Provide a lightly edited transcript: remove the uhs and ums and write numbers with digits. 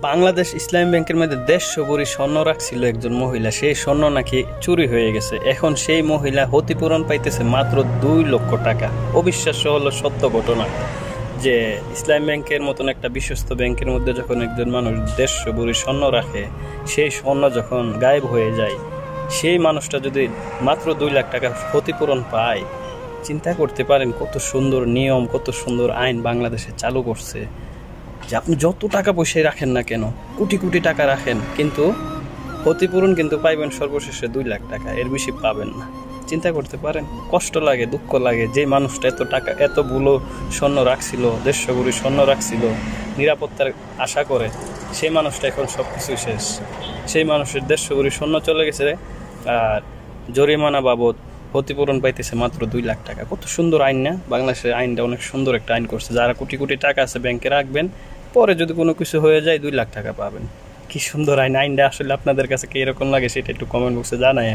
বাংলাদেশ ইসলামী ব্যাংকের মধ্যে 150 ভরি স্বর্ণ রাখছিল একজন মহিলা, সেই স্বর্ণ নাকি চুরি হয়ে গেছে। এখন সেই মহিলা ক্ষতিপূরণ পাইতেছে মাত্র 2 লক্ষ টাকা। অবিশ্বাস্য হলো সত্য ঘটনা যে ইসলামী ব্যাংকের মতন একটা বিশ্বস্ত ব্যাংকের মধ্যে যখন একজন মানুষ 150 ভরি স্বর্ণ রাখে, সেই স্বর্ণ যখন গায়েব হয়ে যায়, সেই মানুষটা যদি মাত্র 2 লাখ টাকা ক্ষতিপূরণ পায়, চিন্তা করতে পারেন কত সুন্দর নিয়ম, কত সুন্দর আইন বাংলাদেশে চালু করছে যে আপনি যত টাকা পয়সায় রাখেন না কেন, কোটি কোটি টাকা রাখেন, কিন্তু ক্ষতিপূরণ কিন্তু পাইবেন সর্বশেষে 2 লাখ টাকা, এর বেশি পাবেন না। চিন্তা করতে পারেন, কষ্ট লাগে, দুঃখ লাগে যে মানুষটা এত টাকা, এতগুলো স্বর্ণ রাখছিল, 150 ভরি স্বর্ণ রাখছিল, নিরাপত্তার আশা করে, সেই মানুষটা এখন সব কিছু শেষ। সেই মানুষের 150 ভরি স্বর্ণ চলে গেছে আর জরিমানা বাবদ ক্ষতিপূরণ পাইতেছে মাত্র 2 লাখ টাকা। কত সুন্দর আইন না? বাংলাদেশের আইনটা অনেক সুন্দর একটা আইন করছে। যারা কোটি কোটি টাকা আছে ব্যাংকে রাখবেন, পরে যদি কোনো কিছু হয়ে যায় 2 লাখ টাকা পাবেন। কি সুন্দর আইন! আইনটা আসলে আপনাদের কাছে কি এরকম লাগে সেটা একটু কমেন্ট বক্সে জানায়।